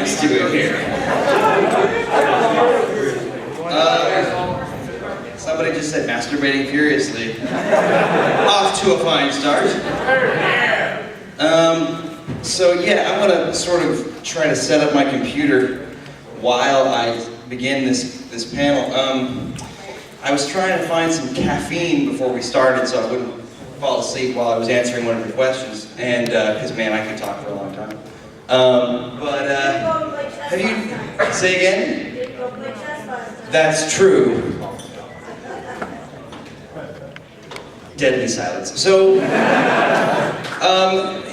sides to it here. Somebody just said masturbating furiously. Off to a fine start. So yeah, I'm gonna sort of try to set up my computer while I begin this panel. I was trying to find some caffeine before we started so I wouldn't fall asleep while I was answering one of your questions. And, because man, I could talk for a long time. Have you, say again? That's true. Deadly silence. So,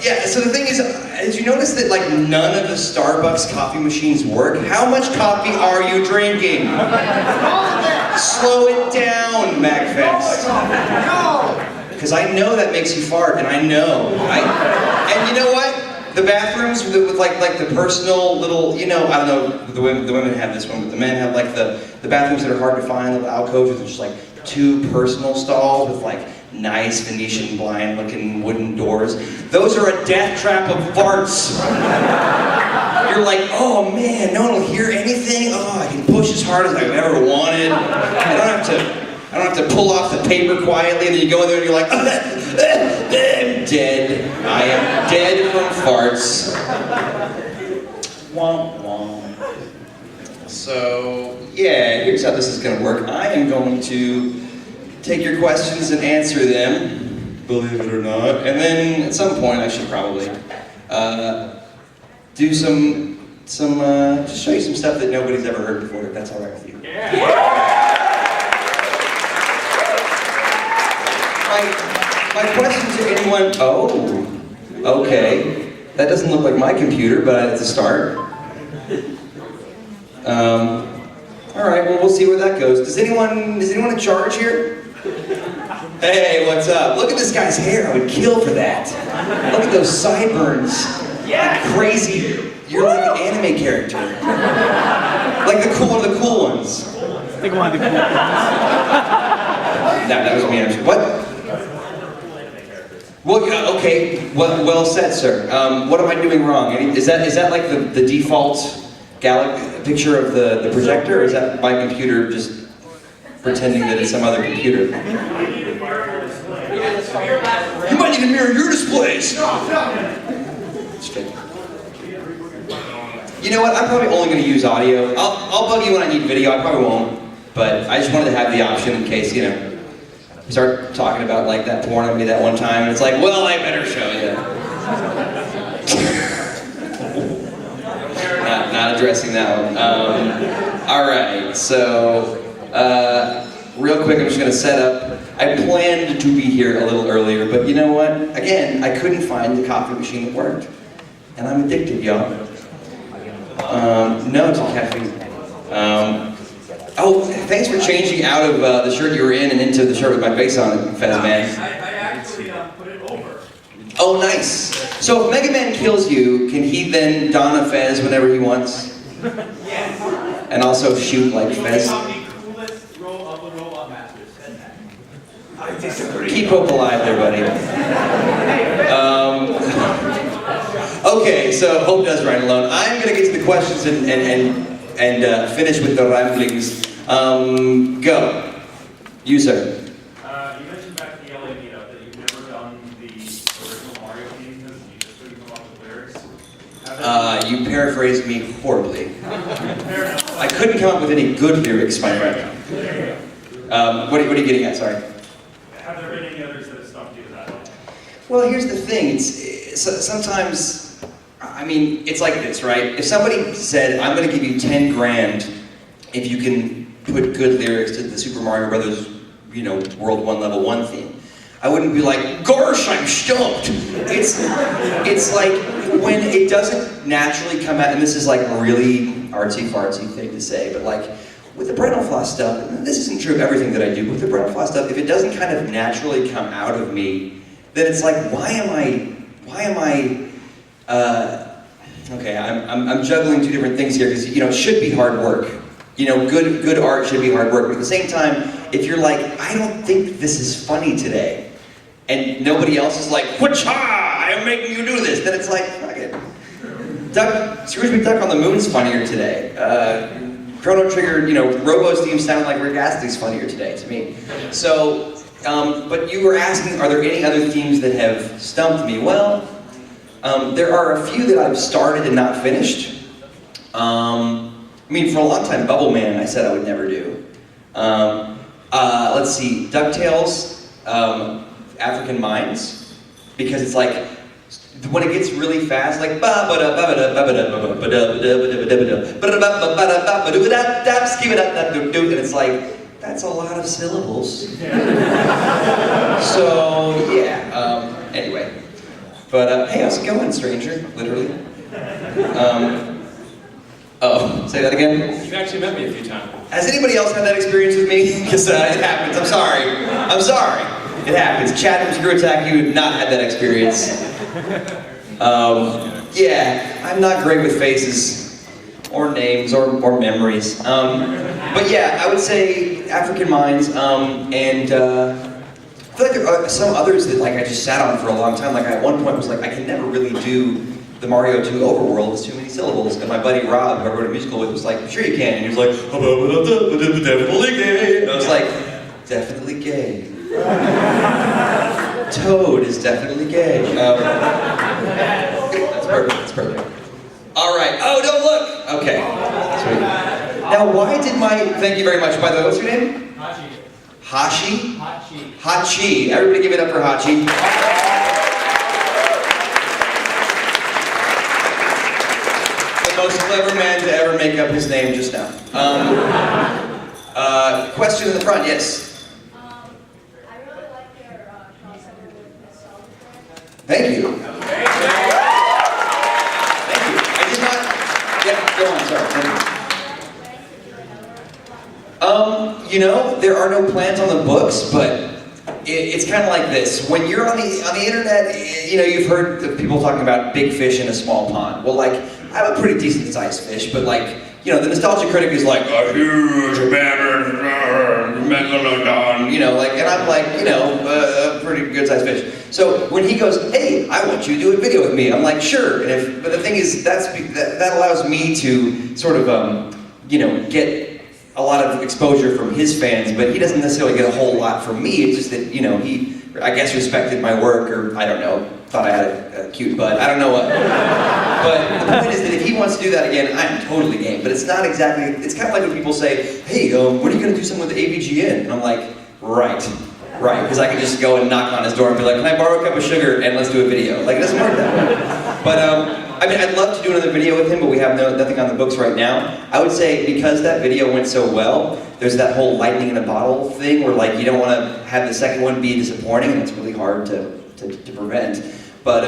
yeah, so the thing is, did you notice that like none of the Starbucks coffee machines work? How much coffee are you drinking? Slow it down, Magfest. Because I know that makes you fart, and I know. And you know what? The bathrooms with like the personal little, you know, I don't know, the women have this one, but the men have like the bathrooms that are hard to find, little alcoves with just like 2 personal stalls with like nice Venetian blind looking wooden doors. Those are a death trap of farts. You're like, oh man, no one will hear anything. Oh, I can push as hard as I've ever wanted. I don't have to pull off the paper quietly, and then you go in there and you're like, I'm dead. I am dead from farts. Womp womp. So, yeah, here's how this is gonna work. I am going to take your questions and answer them, believe it or not. And then at some point I should probably do some just show you some stuff that nobody's ever heard before, if that's all right with you. Yeah. My question to anyone, oh, okay. That doesn't look like my computer, but it's a start. All right, well, we'll see where that goes. Is anyone in charge here? Hey, what's up? Look at this guy's hair. I would kill for that. Look at those sideburns. Yeah. Like crazy. You're like an anime character. Like one of the cool ones. Like one of the cool ones. That was me. What? Well, yeah, okay. Well said, sir. What am I doing wrong? Is that like the default picture of the projector, or is that my computer just pretending that it's some other computer? You might need to mirror your displays! It's fake. You know what, I'm probably only going to use audio. I'll bug you when I need video, I probably won't. But I just wanted to have the option in case, you know, we start talking about like that porn of me that one time, and it's like, well, I better show you. Not addressing that one. Alright, so, real quick, I'm just going to set up. I planned to be here a little earlier, but you know what? Again, I couldn't find the coffee machine that worked. And I'm addicted, y'all. No to caffeine. Oh, thanks for changing out of the shirt you were in and into the shirt with my face on it, Fez Man. I actually put it over. Oh, nice. So if Mega Man kills you, can he then don a Fez whenever he wants? Yes. And also shoot like Fez? Keep hope alive there, buddy. Okay, so Hope does ride alone. I'm going to get to the questions and finish with the ramblings. Go. You, sir. You mentioned back at the LA meetup that you've never done the original Mario theme because you just couldn't come up with lyrics. You paraphrased me horribly. I couldn't come up with any good lyrics, my friend. What are you getting at? Sorry. Have there been any others that have stumped you to that? Well, here's the thing. Sometimes, I mean, it's like this, right? If somebody said, I'm going to give you 10 grand if you can put good lyrics to the Super Mario Brothers, you know, World 1 Level 1 theme, I wouldn't be like, gosh, I'm stumped. It's like when it doesn't naturally come out, and this is like a really artsy-fartsy thing to say, but like with the Brentalfloss stuff, and this isn't true of everything that I do, but with the Brentalfloss stuff, if it doesn't kind of naturally come out of me, then it's like, why am I, okay, I'm juggling two different things here, because, you know, it should be hard work. You know, good art should be hard work, but at the same time, if you're like, I don't think this is funny today, and nobody else is like, whatcha, I'm making you do this, then it's like, fuck it. Scrooge McDuck on the Moon's funnier today. Chrono Trigger, Robo's theme sounded like Rick Astley's funnier today to me. So, but you were asking, are there any other themes that have stumped me? Well, there are a few that I've started and not finished. For a long time, Bubble Man I said I would never do. Let's see, DuckTales, African Minds, because it's like, when it gets really fast, like and it's like, that's a lot of syllables. So, yeah, anyway. But, hey, how's it going, stranger? Literally. Oh, say that again? You've actually met me a few times. Has anybody else had that experience with me? Because it happens, I'm sorry. It happens. Chad from Screw Attack, you have not had that experience. Yeah, I'm not great with faces, or names, or memories. But yeah, I would say African Minds, and I feel like there are some others that I just sat on for a long time. Like, I at one point was like, I can never really do the Mario 2 Overworld, it's too many syllables. And my buddy Rob, who I wrote a musical with, was like, sure you can. And he was like, definitely gay. And I was like, definitely gay. Toad is definitely gay. That's perfect. All right. Oh, don't look. Okay. Sweet. Now, why did thank you very much. By the way, what's your name? Hachi. Hashi? Hachi. Hachi. Everybody give it up for Hachi. The most clever man to ever make up his name just now. Question in the front, yes. Thank you. Thank you. I did not. Yeah, go on. Sorry. Thank you. There are no plans on the books, but it's kind of like this. When you're on the internet, you've heard the people talking about big fish in a small pond. Well, I'm a pretty decent sized fish, but the nostalgia critic is like a huge megalodon, and I'm a pretty good sized fish. So when he goes, hey, I want you to do a video with me, I'm like, sure. But the thing is, that allows me to sort of, get a lot of exposure from his fans, but he doesn't necessarily get a whole lot from me. It's just that, he, I guess, respected my work, or I don't know, thought I had a cute butt, I don't know what. But the point is that if he wants to do that again, I'm totally game. But it's not exactly, it's kind of like when people say, hey, when are you going to do something with the AVGN? And I'm like, right, because I can just go and knock on his door and be like, can I borrow a cup of sugar and let's do a video? It doesn't work that way. But, I'd love to do another video with him, but we have nothing on the books right now. I would say because that video went so well, there's that whole lightning in a bottle thing where you don't want to have the second one be disappointing, and it's really hard to prevent. But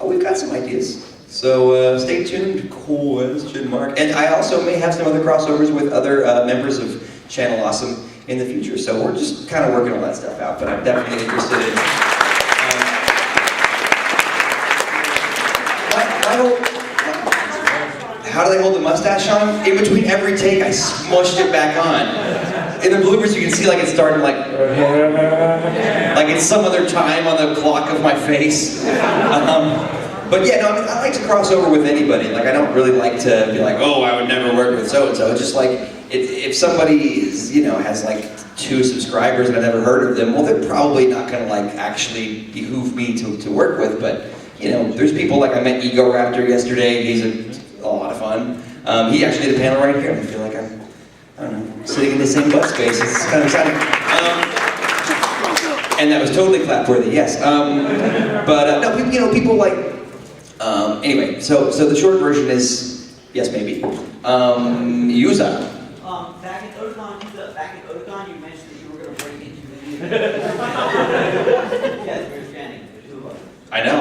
we've got some ideas. So stay tuned, question mark. And I also may have some other crossovers with other members of Channel Awesome in the future. So we're just kind of working all that stuff out, but I'm definitely interested in... How do they hold the mustache on? In between every take, I smushed it back on. In the bloopers, you can see it's starting like it's some other time on the clock of my face. But yeah, I like to cross over with anybody. I don't really like to be like, oh, I would never work with so-and-so. It's just if somebody is, has 2 subscribers and I've never heard of them, well, they're probably not gonna actually behoove me to work with, but there's people I met Ego Raptor yesterday. He's a lot of fun. He actually did a panel right here. I feel like I'm, I don't know, sitting in the same butt space. It's kind of exciting. And that was totally clap-worthy, yes. No, people anyway, so the short version is, yes, maybe. Yuza. Back in Otakon, you mentioned that you were going to break into the new. Yes, we're standing. I know.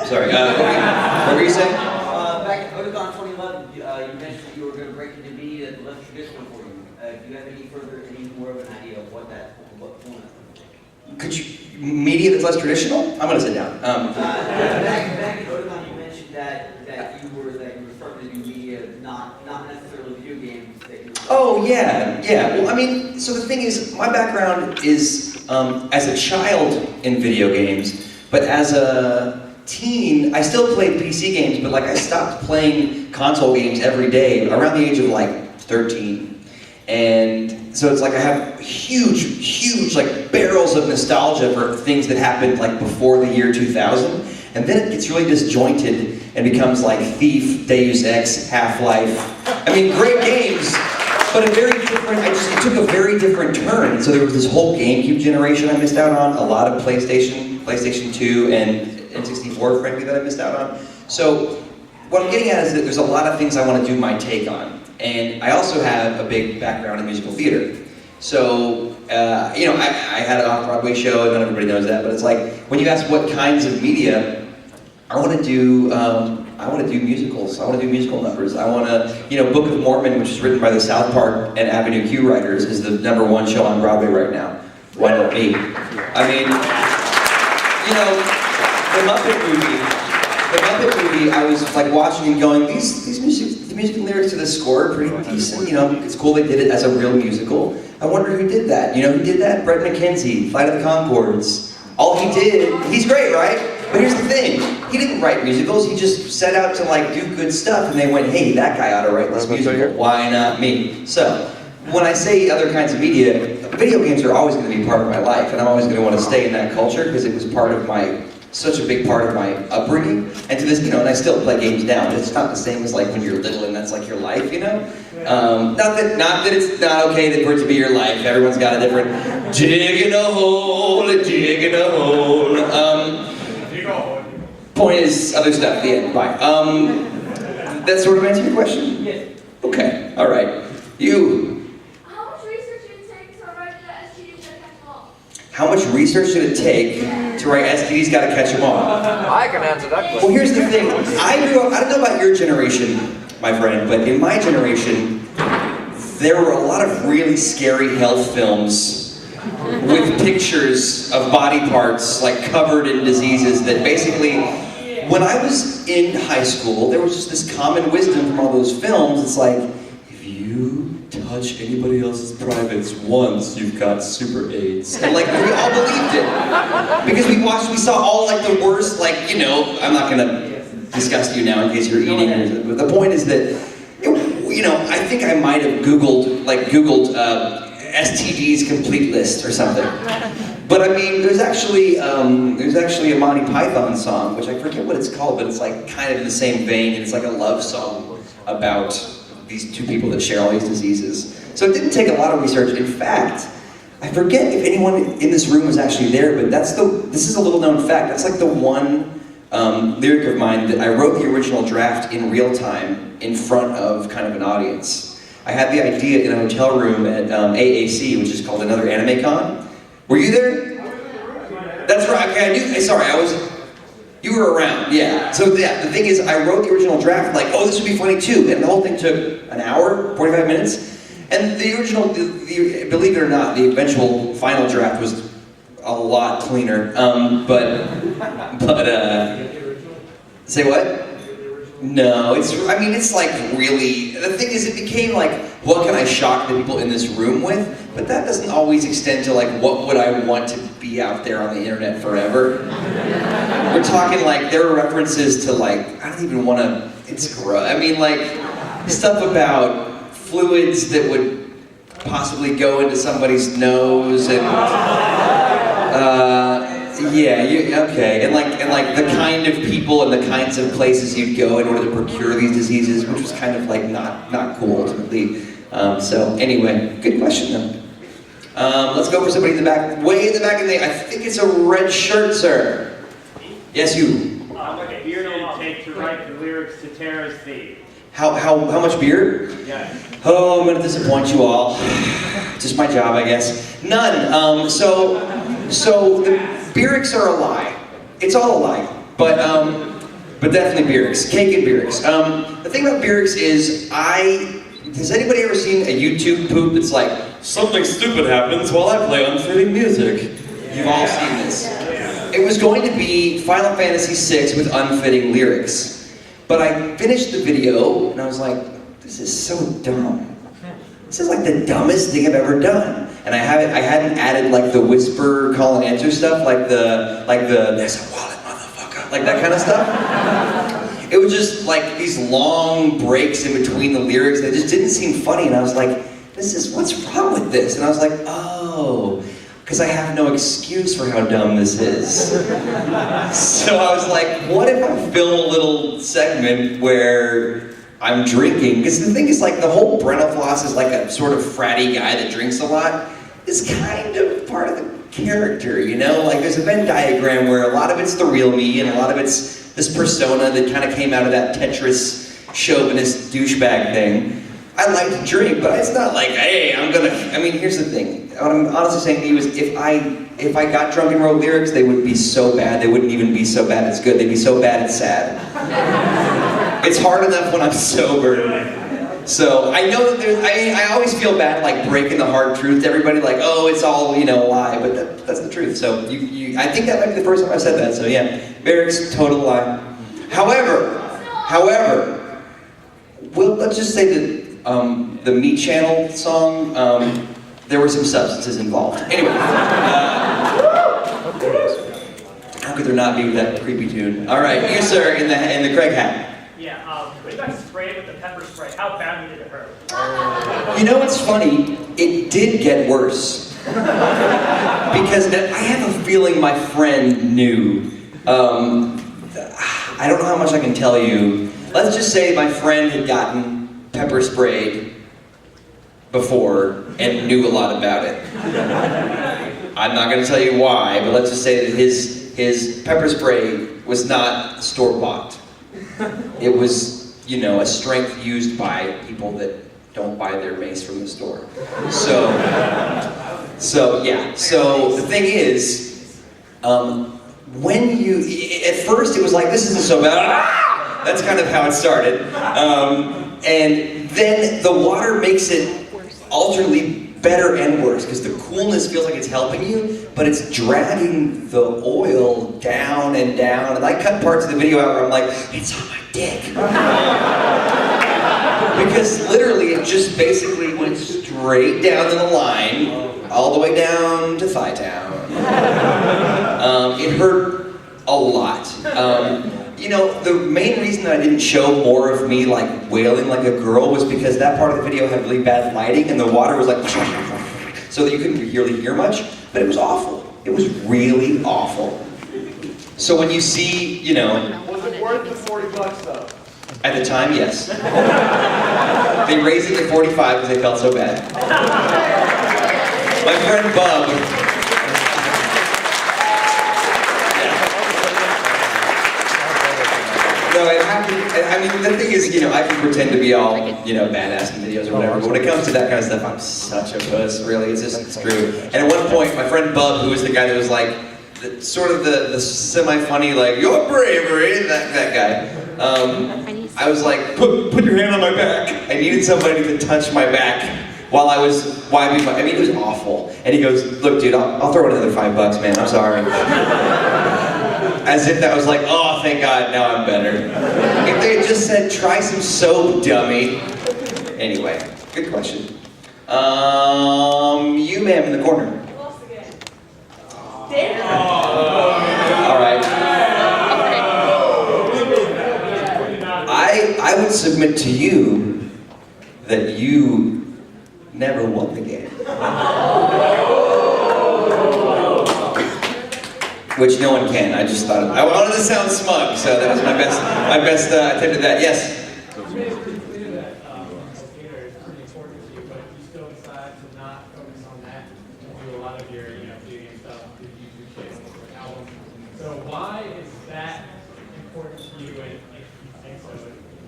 Sorry, what were you saying? Back in Otakon 2011, you mentioned that you were going to break into media that left traditional for you. Do you have any more of an idea of what format? Could you, media that's less traditional? I'm going to sit down. Back in Otakon, you mentioned that you were starting to do media, not necessarily video games. Oh yeah. Well, so the thing is, my background is as a child in video games, but as a teen, I still played PC games, but like I stopped playing console games every day around the age of like 13. And so it's like I have huge like barrels of nostalgia for things that happened like before the year 2000. And then it gets really disjointed and becomes like Thief, Deus Ex, Half-Life. I mean, great games, but a very different, it took a very different turn. So there was this whole GameCube generation I missed out on, a lot of PlayStation 2 and N64, frankly, that I missed out on. So what I'm getting at is that there's a lot of things I want to do my take on. And I also have a big background in musical theater. So, you know, I had an off-Broadway show, and not everybody knows that, but it's like, when you ask what kinds of media, I want to do musicals. I want to do musical numbers. I want to, you know, Book of Mormon, which is written by the South Park and Avenue Q writers, is the #1 show on Broadway right now. Why not me? I mean, you know, the Muppet movie, I was like watching and going, the music lyrics to the score are pretty decent. You know, it's cool they did it as a real musical. I wonder who did that. You know who did that? Brett McKenzie, Flight of the Conchords. All he did, he's great, right? But here's the thing, he didn't write musicals, he just set out to like do good stuff, and they went, hey, that guy ought to write this musical, why not me? So, when I say other kinds of media, video games are always going to be part of my life, and I'm always going to want to stay in that culture, because it was part of such a big part of my upbringing, and to this, you know, and I still play games now, but it's not the same as like when you're little and that's like your life, you know? Not that it's not okay for it to be your life, everyone's got a different, dig in a hole, dig in a hole, point is other stuff, the end, bye. That sort of answer your question? Yes. Okay, all right. You. How much research did it take to write the STDs that catch them all? How much research should it take to write STDs Gotta Catch 'Em All? I can answer that question. Well, here's the thing. I grew up, I don't know about your generation, my friend, but in my generation, there were a lot of really scary health films with pictures of body parts like covered in diseases that basically, when I was in high school, there was just this common wisdom from all those films. It's like, if you touch anybody else's privates once, you've got super AIDS. And like, we all believed it. Because we saw all like the worst, like, you know, I'm not gonna disgust you now in case you're eating, but the point is that, you know, I think I might have Googled STD's complete list or something. But I mean, there's actually a Monty Python song, which I forget what it's called, but it's like kind of in the same vein, and it's like a love song about these two people that share all these diseases. So it didn't take a lot of research. In fact, I forget if anyone in this room was actually there, but this is a little known fact. That's like the one lyric of mine that I wrote the original draft in real time in front of kind of an audience. I had the idea in a hotel room at AAC, which is called Another Anime Con. Were you there? That's right, okay, sorry, you were around, yeah. So yeah, the thing is, I wrote the original draft like, oh, this would be funny too, and the whole thing took an hour, 45 minutes. And the original, believe it or not, the eventual final draft was a lot cleaner, say what? No, it's like really, the thing is it became like, what can I shock the people in this room with? But that doesn't always extend to like, what would I want to be out there on the internet forever? We're talking like, there are references to like, I don't even want to, it's gross. I mean like, stuff about fluids that would possibly go into somebody's nose and, okay, and like the kind of people and the kinds of places you'd go in order to procure these diseases, which was kind of like not cool ultimately. So anyway, good question though. Let's go for somebody in the back, way in the back, I think it's a red shirt, sir. Yes, you. How much beer did it take to write the lyrics to Terra's Theme? How much beer? Yes. Oh, I'm gonna disappoint you all. Just my job, I guess. None. So the Beerix are a lie. It's all a lie. But definitely Beerix. Cake and Beerix. The thing about Beerix is has anybody ever seen a YouTube poop that's like, something stupid happens while I play unfitting music? You've all seen this. It was going to be Final Fantasy VI with unfitting lyrics. But I finished the video and I was like, this is so dumb. This is like the dumbest thing I've ever done. And I hadn't added like the whisper call and answer stuff, like the there's a wallet, motherfucker. like that kind of stuff. It was just like these long breaks in between the lyrics that just didn't seem funny, and I was like, what's wrong with this? And I was like, oh, because I have no excuse for how dumb this is. So I was like, what if I film a little segment where I'm drinking? Because the thing is, like, the whole Brentalfloss is like a sort of fratty guy that drinks a lot is kind of part of the character, you know? Like, there's a Venn diagram where a lot of it's the real me and a lot of it's this persona that kind of came out of that Tetris chauvinist douchebag thing. I like to drink, but it's not like, hey, I mean, here's the thing. What I'm honestly saying to you is if I got drunk and wrote lyrics, they would be so bad. They wouldn't even be so bad it's good. They'd be so bad it's sad. It's hard enough when I'm sober. So I know that I always feel bad like breaking the hard truth to everybody, like, oh, it's all, you know, a lie, but that's the truth. So I think that might be the first time I've said that, so yeah. Lyrics, total lie. However, well, let's just say that the Me Channel song, there were some substances involved. Anyway, how could there not be with that creepy tune? All right, you sir, in the Craig hat. Yeah, when you got sprayed with the pepper spray, how badly did it hurt? You know what's funny? It did get worse. Because I have a feeling my friend knew. I don't know how much I can tell you. Let's just say my friend had gotten pepper sprayed before and knew a lot about it. I'm not going to tell you why, but let's just say that his pepper spray was not store-bought. It was, you know, a strength used by people that don't buy their mace from the store. So yeah. So the thing is, when you, at first it was like, this isn't so bad. Ah! That's kind of how it started. And then the water makes it alternately better and worse, because the coolness feels like it's helping you, but it's dragging the oil down and down. And I cut parts of the video out where I'm like, it's on my dick. Because literally it just basically went straight down to the line, all the way down to Thigh Town. It hurt a lot. You know, the main reason that I didn't show more of me like wailing like a girl was because that part of the video had really bad lighting and the water was like so that you couldn't really hear much, but it was awful. It was really awful. So when you see, you know... Was it worth the $40 though? At the time, yes. They raised it to 45 because they felt so bad. My friend Bub... No, I mean, the thing is, you know, I can pretend to be all, you know, badass in videos or whatever, but when it comes to that kind of stuff, I'm such a puss, really, it's true. And at one point, my friend Bub, who was the guy that was like, sort of the semi-funny, like, your bravery, that guy, I was like, put your hand on my back. I needed somebody to touch my back while I was wiping my, I mean, it was awful. And he goes, look, dude, I'll throw in another $5, man, I'm sorry. As if that was like, oh, thank God, now I'm better. If they had just said, try some soap, dummy. Anyway, good question. You, ma'am, in the corner. Lost again. All right. I would submit to you that you never won the game. Which no one can. I just thought I wanted to sound smug, so that was my best attempt at that. Yes. So why is that important to you, and if you think so,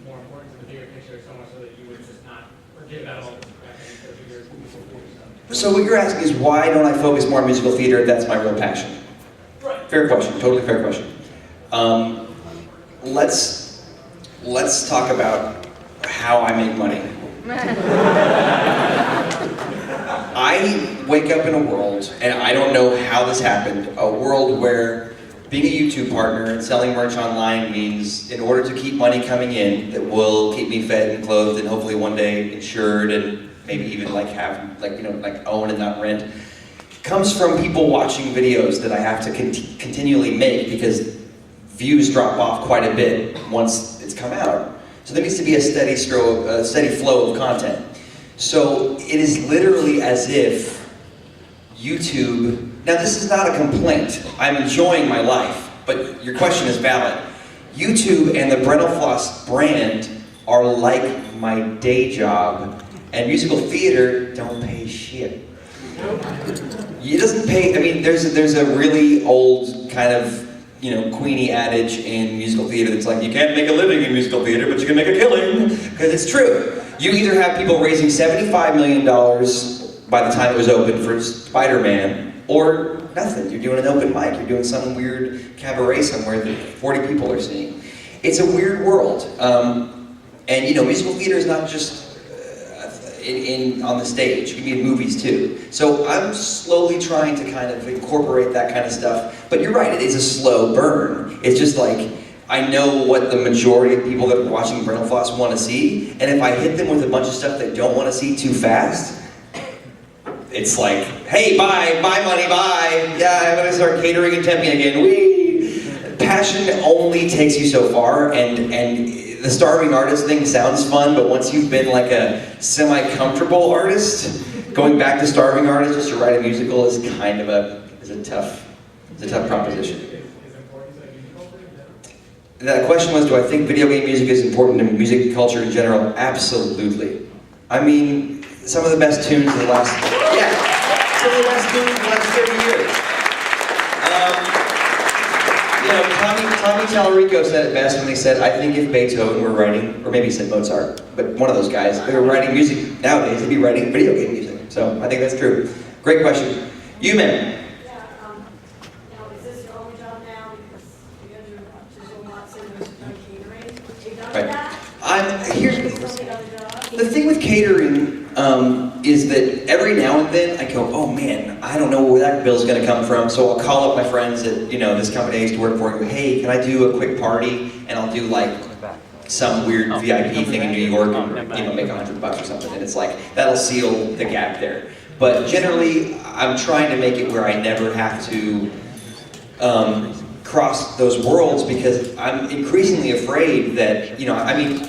more important to the bigger picture, so much so that you would just not forget about all this back into the bigger musical theater stuff? So what you're asking is why don't I focus more on musical theater if that's my real passion? Fair question, totally fair question. Let's talk about how I make money. I wake up in a world, and I don't know how this happened, a world where being a YouTube partner and selling merch online means in order to keep money coming in that will keep me fed and clothed and hopefully one day insured and maybe even like have, like, you know, like own and not rent, comes from people watching videos that I have to continually make because views drop off quite a bit once it's come out. So there needs to be a steady flow of content. So it is literally as if YouTube, now this is not a complaint, I'm enjoying my life, but your question is valid. YouTube and the Brentalfloss brand are like my day job, and musical theater don't pay shit. It doesn't pay, I mean, there's a really old kind of, you know, Queenie adage in musical theater that's like, you can't make a living in musical theater, but you can make a killing, because it's true. You either have people raising $75 million by the time it was open for Spider-Man, or nothing. You're doing an open mic, you're doing some weird cabaret somewhere that 40 people are seeing. It's a weird world. And you know, musical theater is not just on the stage, it can be in movies too. So I'm slowly trying to kind of incorporate that kind of stuff. But you're right, it is a slow burn. It's just like, I know what the majority of people that are watching Brentalfloss want to see, and if I hit them with a bunch of stuff they don't want to see too fast, it's like, hey, bye money, bye. Yeah, I'm gonna start catering in Tempe again, whee! Passion only takes you so far, and the starving artist thing sounds fun, but once you've been like a semi-comfortable artist, going back to starving artist just to write a musical is kind of a tough proposition. That question was, do I think video game music is important to music culture in general? Absolutely. I mean, some of the best tunes in the last, some of the best tunes in the last 30 years. You know, Tommy Tallarico said it best when he said, I think if Beethoven were writing, or maybe he said Mozart, but one of those guys, they were writing music nowadays, they'd be writing video game music. So I think that's true. Great question. You, ma'am. Now, is this your only job now? Because you guys are up to so much and there's no catering. Have you done Right. that? Here's the thing with catering is that every now and then I go, oh man, I don't know where that bill's gonna come from, so I'll call up my friends at, you know, this company I used to work for and go, hey, can I do a quick party? And I'll do like some weird VIP thing in New York and, you know, make $100 or something, and it's like, that'll seal the gap there. But generally, I'm trying to make it where I never have to cross those worlds, because I'm increasingly afraid that, you know, I mean,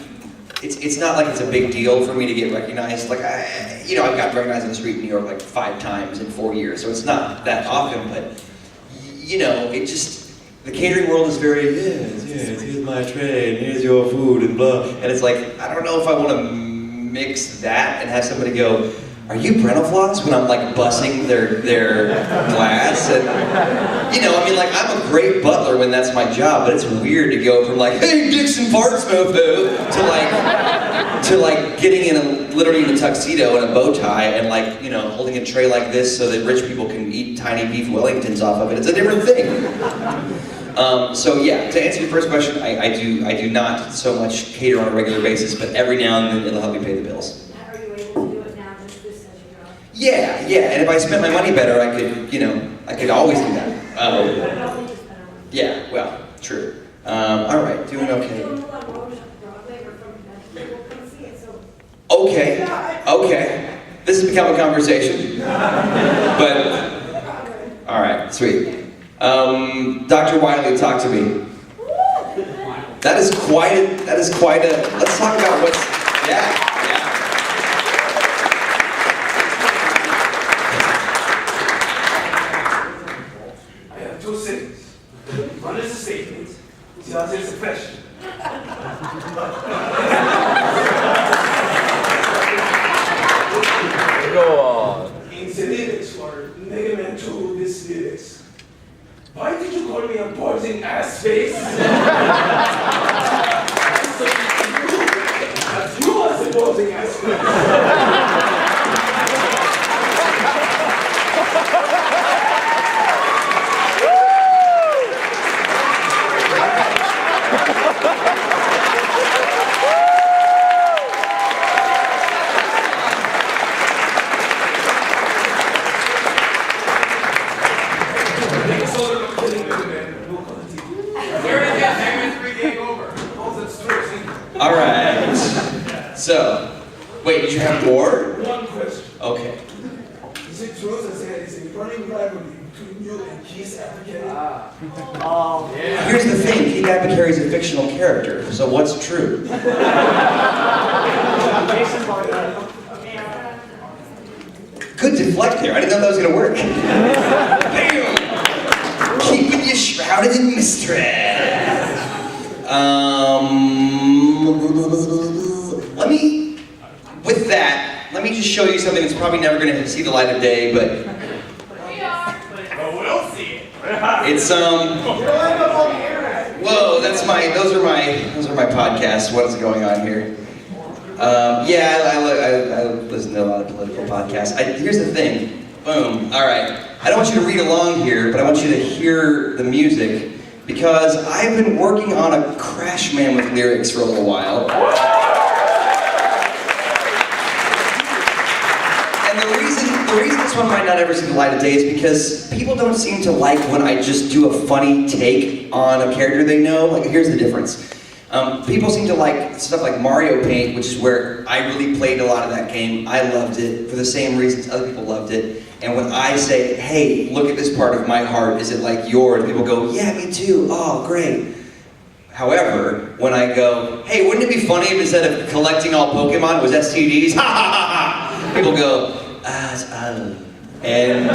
it's not like it's a big deal for me to get recognized. Like, I've gotten recognized on the street in New York like 5 times in 4 years, so it's not that often, but, you know, it just, the catering world is very, yes, here's my tray, and here's your food, and blah, and it's like, I don't know if I want to mix that and have somebody go, are you Brentalfloss? When I'm like bussing their glass, and you know, I mean, like, I'm a great butler when that's my job, but it's weird to go from like, hey, Dixon Portsmouth, to like getting literally in a tuxedo and a bow tie and like, you know, holding a tray like this so that rich people can eat tiny beef Wellingtons off of it. It's a different thing. So yeah, to answer your first question, I do not so much cater on a regular basis, but every now and then it'll help me pay the bills. Are you able to do it now, just this as your job? Yeah, and if I spent my money better, I could, you know, I could always do that. Yeah, well, true. All right, doing okay. Okay. This has become a conversation. But, all right, sweet. Dr. Wiley, talk to me. That is quite a, let's talk about what's, yeah. I have 2 things. One is a statement, the other is a question. Go on. In the lyrics for Mega Man 2, this lyrics. Why did you call me a bulging ass face? But you was a bulging ass face. All right. So, wait, did you have more? One question. Okay. Is it true that there is a running rivalry between you and Keith Apicary? Oh, Here's the thing, Keith Apicary is a fictional character, so what's true? Jason Barnett. Good deflect there, I didn't know that was gonna work. Bam! Keeping you shrouded in mystery. Let me just show you something that's probably never gonna see the light of day, but But we'll see it. it's whoa, those are my podcasts. What is going on here? Yeah, I listen to a lot of political podcasts. Here's the thing. Boom. All right. I don't want you to read along here, but I want you to hear the music because I've been working on a Crash Man with lyrics for a little while. And the reason this one might not ever see the light of day is because people don't seem to like when I just do a funny take on a character they know. Like, here's the difference. People seem to like stuff like Mario Paint, which is where I really played a lot of that game. I loved it for the same reasons other people loved it. And when I say, hey, look at this part of my heart, is it like yours? People go, yeah, me too. Oh, great. However, when I go, hey, wouldn't it be funny if instead of collecting all Pokemon was STDs? Ha ha ha ha! People go, and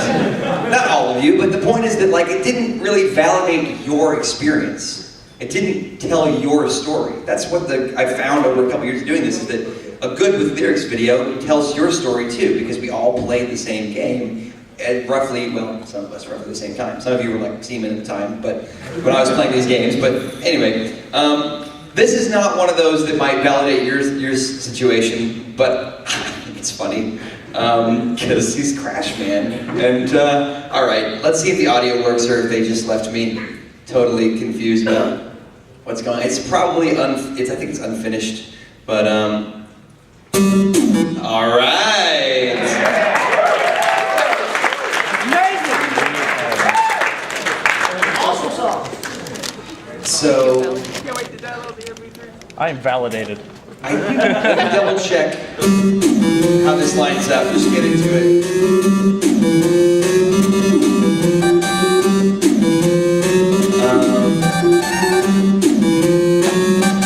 not all of you, but the point is that like it didn't really validate your experience. It didn't tell your story. That's what I found over a couple years of doing this, is that a good with lyrics video tells your story too, because we all played the same game at roughly, well, some of us roughly the same time. Some of you were like seamen at the time, but when I was playing these games. But anyway, this is not one of those that might validate your situation, but I think it's funny. Because he's Crash Man. And, alright, let's see if the audio works or if they just left me totally confused about what's going on. It's probably, I think it's unfinished, but, alright. Awesome song. So, I am validated. I need to double check how this lines up. Just get into it.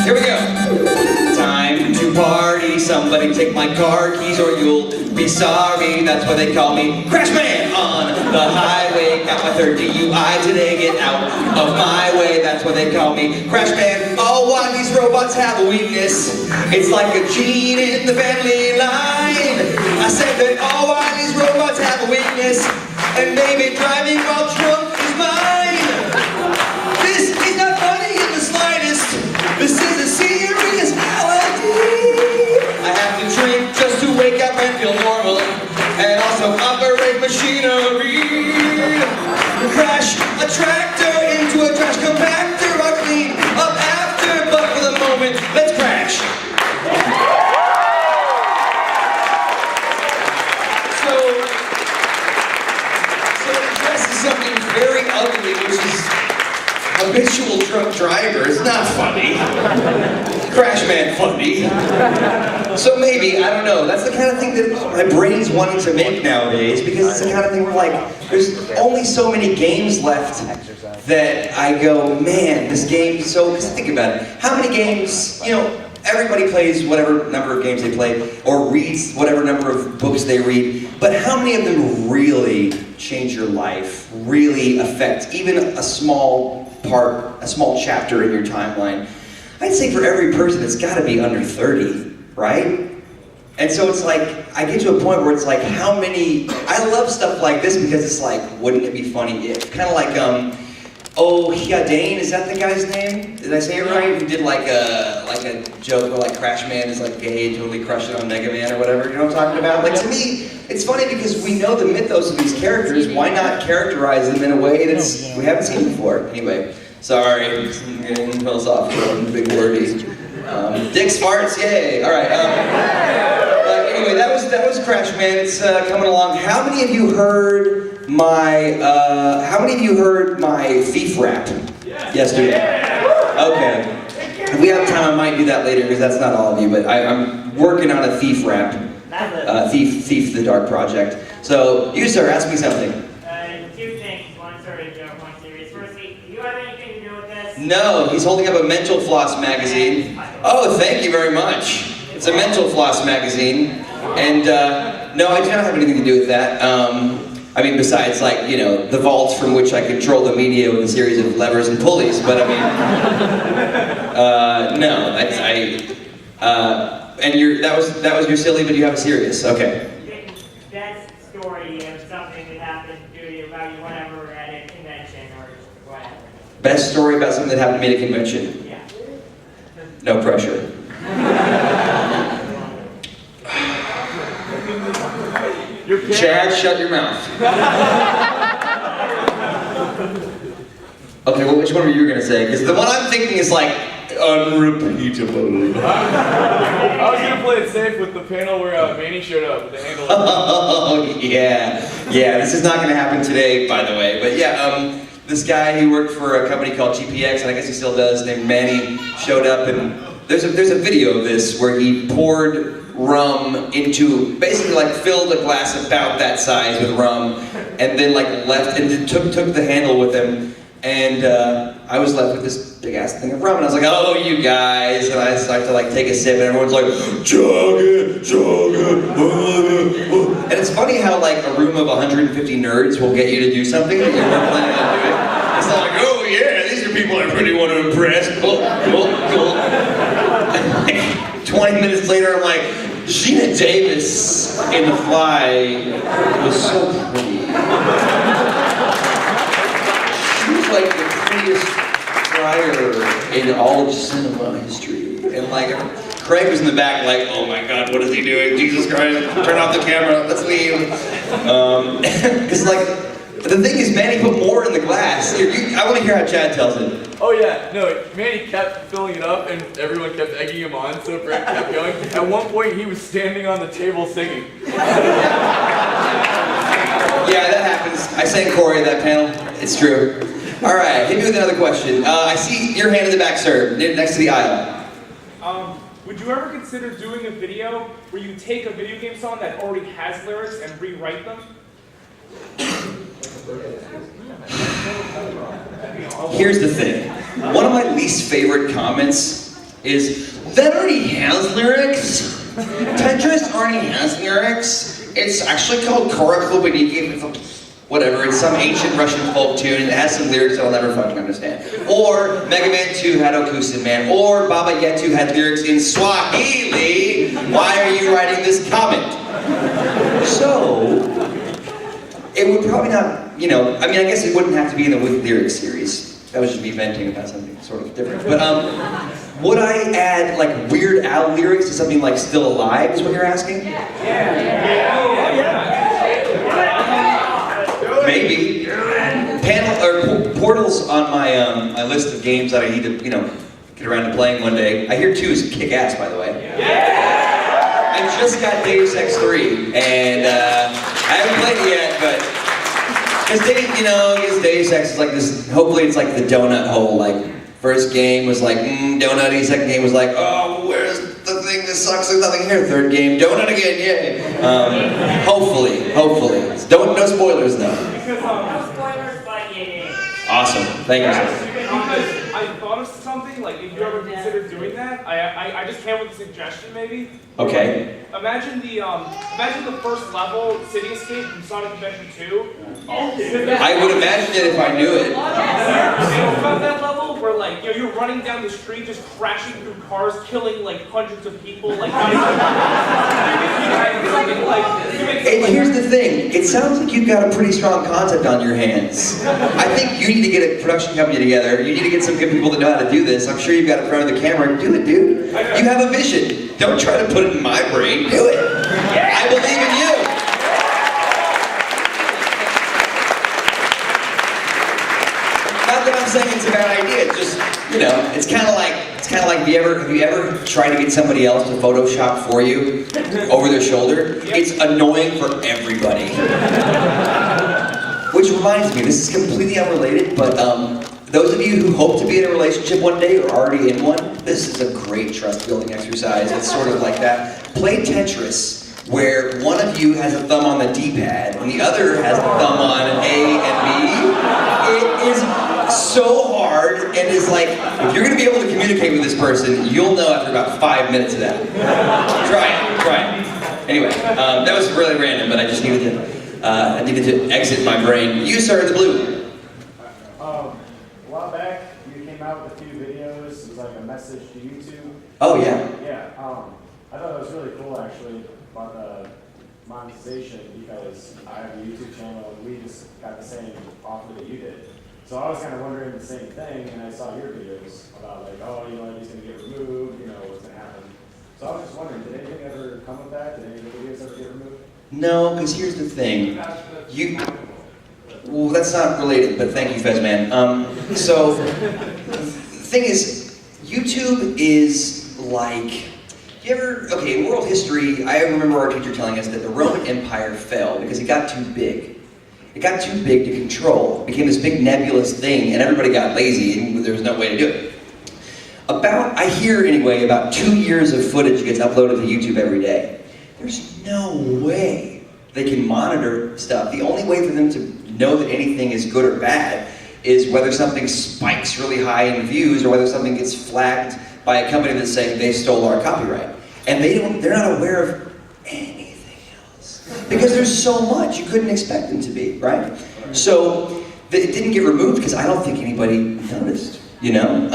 Here we go. Time to party. Somebody take my car keys or you'll be sorry. That's why they call me Crash Man on the highway. Got my third DUI today. Get out of my way. That's why they call me Crash Man. Oh, why these robots have a weakness. It's like a gene in the family line. I said that all why these robots have a weakness, and maybe driving while drunk is mine. This is not funny in the slightest. This is a serious malady. I have to drink just to wake up and feel normal, and also operate machinery. Crash a tractor into a trash compactor. I clean up after, but for the moment, let's crash. So it addresses something very ugly, which is habitual drunk driver. It's not funny. Crash Man funny. So maybe, I don't know, that's the kind of thing that my brain's wanting to make nowadays, because it's the kind of thing where like, there's only so many games left that I go, man, this game, so, because think about it, how many games, you know, everybody plays whatever number of games they play, or reads whatever number of books they read, but how many of them really change your life, really affect even a small part, a small chapter in your timeline? I'd say for every person, it's gotta be under 30, right? And so it's like, I get to a point where it's like, how many, I love stuff like this because it's like, wouldn't it be funny if, kind of like, Hyadane, is that the guy's name? Did I say it right? Who did like a joke where like Crash Man is like gay and totally crushed it on Mega Man or whatever, you know what I'm talking about? Like to me, it's funny because we know the mythos of these characters, why not characterize them in a way that's, we haven't seen before? Anyway, sorry, I'm getting philosophical and big wordy. Dick Smarts, yay! All right. But anyway, that was Crash Man. It's coming along. How many of you heard my thief rap yesterday? Okay. If we have time, I might do that later because that's not all of you. But I'm working on a thief rap. Thief the Dark project. So you start asking me something. Do you think No, he's holding up a Brentalfloss magazine. Oh, thank you very much. It's a Brentalfloss magazine. And no, I do not have anything to do with that. I mean, besides, like, you know, the vaults from which I control the media with a series of levers and pulleys, but I mean, no, and that was your silly, but you have a serious, okay. Best story of something that happened to you about you whenever at a convention or whatever. Best story about something that happened to me at a convention? Yeah. No pressure. Chad, shut your mouth. Okay, well, which one were you gonna say? Because the one I'm thinking is like unrepeatable. I was gonna play it safe with the panel where Manny showed up with the handle. Oh yeah, this is not gonna happen today, by the way. But yeah, this guy who worked for a company called GPX, and I guess he still does, named Manny, showed up, and there's a video of this where he poured rum into, basically like filled a glass about that size with rum, and then like left and took the handle with him, and I was left with this big ass thing of rum, and I was like, oh, you guys, and I started to like take a sip, and everyone's like, chug it, and it's funny how like a room of 150 nerds will get you to do something that you weren't planning on doing. It's not like, oh yeah, these are people I really want to impress, cool. 20 minutes later, I'm like, Gina Davis in The Fly was so pretty. She was like the prettiest friar in all of cinema history. And like, Craig was in the back like, oh my God, what is he doing? Jesus Christ, turn off the camera, let's leave. Because like, the thing is, Manny put more in the glass. I want to hear how Chad tells it. Oh yeah, no, Manny kept filling it up and everyone kept egging him on, so Brett kept going. At one point he was standing on the table singing. Yeah, that happens. I sang Corey at that panel. It's true. All right, hit me with another question. I see your hand in the back, sir, next to the aisle. Would you ever consider doing a video where you take a video game song that already has lyrics and rewrite them? Here's the thing. One of my least favorite comments is, that already has lyrics? Tetris already has lyrics? It's actually called Kora Klubniki, whatever, it's some ancient Russian folk tune, and it has some lyrics that I'll never fucking understand. Or Mega Man 2 had Okusin Man, or Baba Yetu had lyrics in Swahili. Why are you writing this comment? So, it would probably not, you know, I mean, I guess it wouldn't have to be in the With Lyrics series. That was just me venting about something sort of different. But would I add like Weird Al lyrics to something like Still Alive, is what you're asking? Maybe. Portal's on my my list of games that I need to, you know, get around to playing one day. I hear 2 is kick-ass, by the way. I just got Deus Ex 3, and I haven't played it yet, but because Deus Ex is like this. Hopefully, it's like the donut hole. Like first game was like donutty. Second game was like, oh, where's the thing that sucks? There's nothing here. Third game, donut again. Yay! Hopefully. No spoilers though. No spoilers, but it is. Awesome. Thank you, sir. Because I thought of something, like if you ever considered doing that, I just came with a suggestion maybe. Okay. Imagine the first level Cityscape from Sonic Adventure 2. I would imagine it if I knew it. About that level where like you're running down the street just crashing through cars, killing like hundreds of people, like And here's the thing, it sounds like you've got a pretty strong concept on your hands. I think you need to get a production company together, you need to get some good people that know how to do this. I'm sure you've got it in front of the camera. Do it, dude. You have a vision. Don't try to put it in my brain. Do it. I believe in you. Not that I'm saying it's a bad idea. It's just, you know, it's kind of like have you ever tried to get somebody else to Photoshop for you over their shoulder? It's annoying for everybody. Which reminds me, this is completely unrelated, but those of you who hope to be in a relationship one day or already in one, this is a great trust building exercise. It's sort of like that. Play Tetris, where one of you has a thumb on the D-pad and the other has the thumb on A and B. It is so hard and is like, if you're gonna be able to communicate with this person, you'll know after about 5 minutes of that. Try it. Anyway, that was really random, but I just needed to exit my brain. You, sir, the blue. A while back, you came out with a few videos. It was like a message to YouTube. Oh yeah. Yeah. I thought it was really cool actually about the monetization because I have a YouTube channel and we just got the same offer that you did. So I was kind of wondering the same thing, and I saw your videos about like, oh, you know, he's going to get removed. You know, what's going to happen. So I was just wondering, did anything ever come of that? Did any of the videos ever get removed? No, because here's the thing. Well, that's not related, but thank you, Fezman. So, the thing is, YouTube is like, okay, in world history, I remember our teacher telling us that the Roman Empire fell because it got too big. It got too big to control. It became this big nebulous thing, and everybody got lazy, and there was no way to do it. I hear anyway, about 2 years of footage gets uploaded to YouTube every day. There's no way they can monitor stuff. The only way for them to know that anything is good or bad is whether something spikes really high in views or whether something gets flagged by a company that's saying they stole our copyright. And they're not aware of anything else. Because there's so much you couldn't expect them to be, right? So it didn't get removed because I don't think anybody noticed, you know?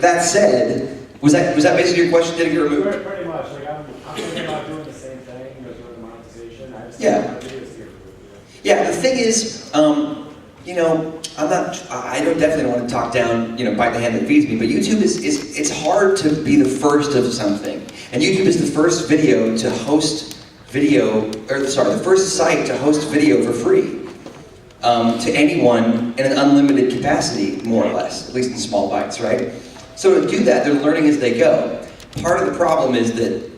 That said, was that basically your question? Did it get removed? Pretty much. Like I'm thinking about doing the same thing with the monetization. I just Yeah. Yeah, the thing is, you know, I definitely don't want to talk down, you know, bite the hand that feeds me, but YouTube it's hard to be the first of something. And YouTube is the first video to host video, the first site to host video for free to anyone in an unlimited capacity, more or less, at least in small bites, right? So to do that, they're learning as they go. Part of the problem is that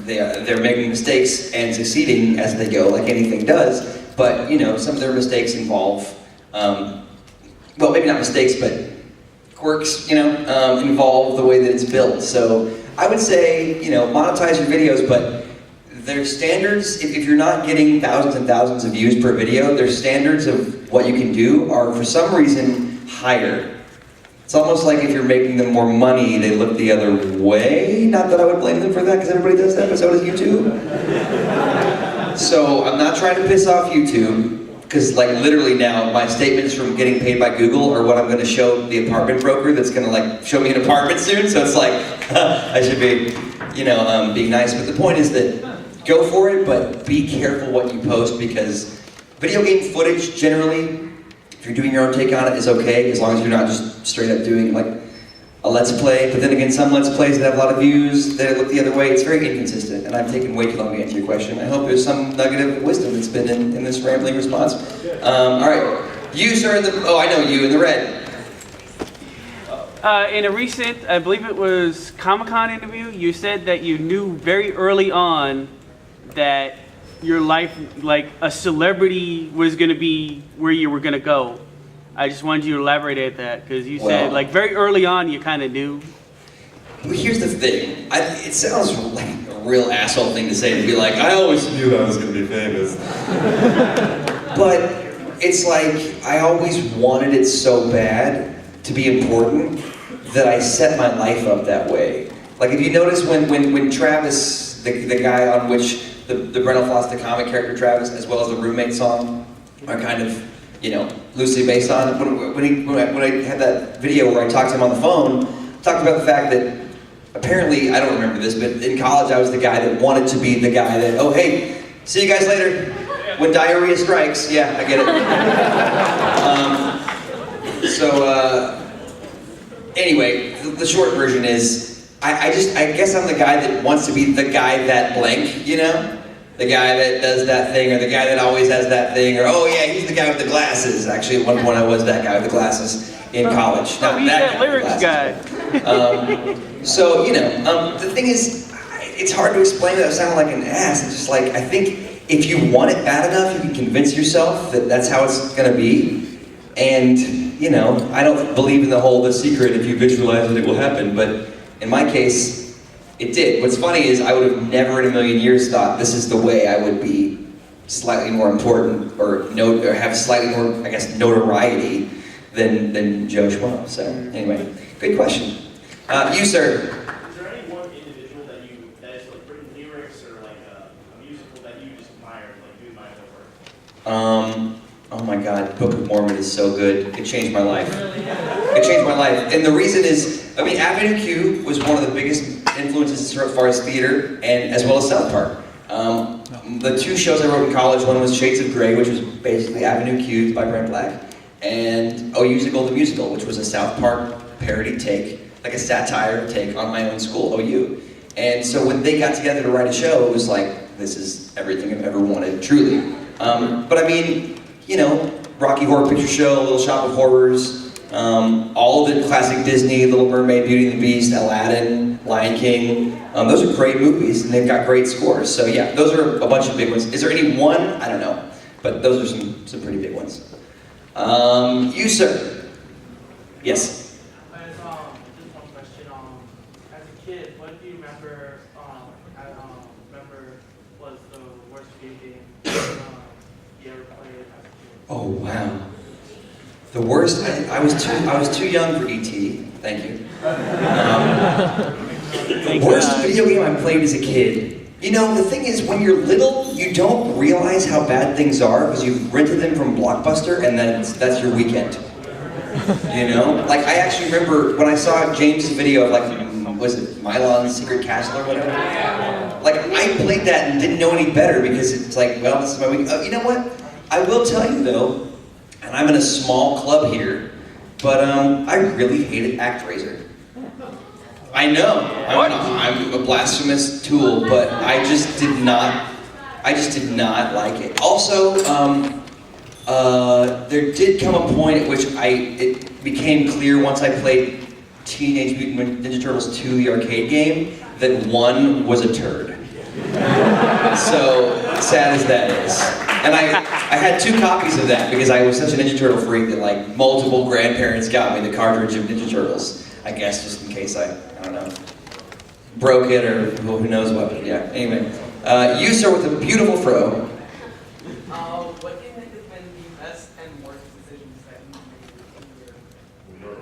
they're making mistakes and succeeding as they go, like anything does. But you know, some of their mistakes involve, well, maybe not mistakes, but quirks. You know, involve the way that it's built. So I would say, you know, monetize your videos, but their standards. If you're not getting thousands and thousands of views per video, their standards of what you can do are, for some reason, higher. It's almost like if you're making them more money, they look the other way. Not that I would blame them for that, because everybody does that, but so does YouTube. So I'm not trying to piss off YouTube, because like literally now, my statements from getting paid by Google are what I'm going to show the apartment broker that's going to like show me an apartment soon. So it's like, I should be, you know, being nice. But the point is that go for it, but be careful what you post, because video game footage generally, if you're doing your own take on it, is okay, as long as you're not just straight up doing like a let's play. But then again, some let's plays that have a lot of views that look the other way, it's very inconsistent, and I've taken way too long to answer your question. I hope there's some nugget of wisdom that's been in this rambling response. All right, you sir, I know you in the red. In a recent, I believe it was Comic-Con interview, you said that you knew very early on that your life, like a celebrity, was going to be where you were going to go. I just wanted you to elaborate at that, because you said, like, very early on you kind of knew. Well, here's the thing. It sounds like a real asshole thing to say, to be like, I always knew I was going to be famous. But it's like, I always wanted it so bad to be important that I set my life up that way. Like, if you notice when Travis, the guy on which the Brentalfloss, the comic character Travis, as well as the Roommate song, are kind of, you know, loosely based on. When I had that video where I talked to him on the phone, talked about the fact that apparently, I don't remember this, but in college I was the guy that wanted to be the guy that, oh hey, see you guys later. When diarrhea strikes, yeah, I get it. Anyway, the short version is, I guess I'm the guy that wants to be the guy that blank, you know? The guy that does that thing, or the guy that always has that thing, or oh yeah, he's the guy with the glasses. Actually, at one point I was that guy with the glasses in college. Oh, he's that lyrics guy. So, you know, the thing is, it's hard to explain that I sound like an ass. It's just like, I think if you want it bad enough, you can convince yourself that that's how it's gonna be. And, you know, I don't believe in the secret, if you visualize it, it will happen. But in my case, it did. What's funny is I would have never in a million years thought this is the way I would be slightly more important, or have slightly more, I guess, notoriety than Joe Schmo. So anyway, good question. You, sir. Is there any one individual that has like written lyrics or like a musical that you just admire, like you admire their work? Oh my God, Book of Mormon is so good. It changed my life. It changed my life. And the reason is, I mean, Avenue Q was one of the biggest influences as far as theater and as well as South Park. The two shows I wrote in college, one was Shades of Grey, which was basically Avenue Q by Brent Black, and O-Usical the Musical, which was a South Park parody take, like a satire take on my own school, OU. And so when they got together to write a show, it was like, this is everything I've ever wanted, truly. But I mean, you know, Rocky Horror Picture Show, Little Shop of Horrors, all of the classic Disney, Little Mermaid, Beauty and the Beast, Aladdin, Lion King. Those are great movies, and they've got great scores. So yeah, those are a bunch of big ones. Is there any one? I don't know. But those are some pretty big ones. You, sir. Yes. Just one question. As a kid, what do you remember was the worst video game you ever played as a kid? Oh wow. The worst. I was too young for E.T. Thank you. The worst video game I played as a kid. You know, the thing is, when you're little, you don't realize how bad things are because you've rented them from Blockbuster, and then that's your weekend. You know, like I actually remember when I saw James' video of like, was it Milon's Secret Castle or whatever? Like I played that and didn't know any better because it's like, well, this is my weekend. You know what? I will tell you though, and I'm in a small club here, but I really hated ActRaiser. I know, I'm a blasphemous tool, but I just did not like it. Also, there did come a point at which it became clear once I played Teenage Mutant Ninja Turtles 2, the arcade game, that 1 was a turd. So sad as that is. And I had 2 copies of that because I was such a Ninja Turtle freak that like multiple grandparents got me the cartridge of Ninja Turtles. I guess just in case I don't know, broke it or who knows what. But yeah, anyway. You, sir, with a beautiful fro. What do you think has been the best and worst decisions that you made in your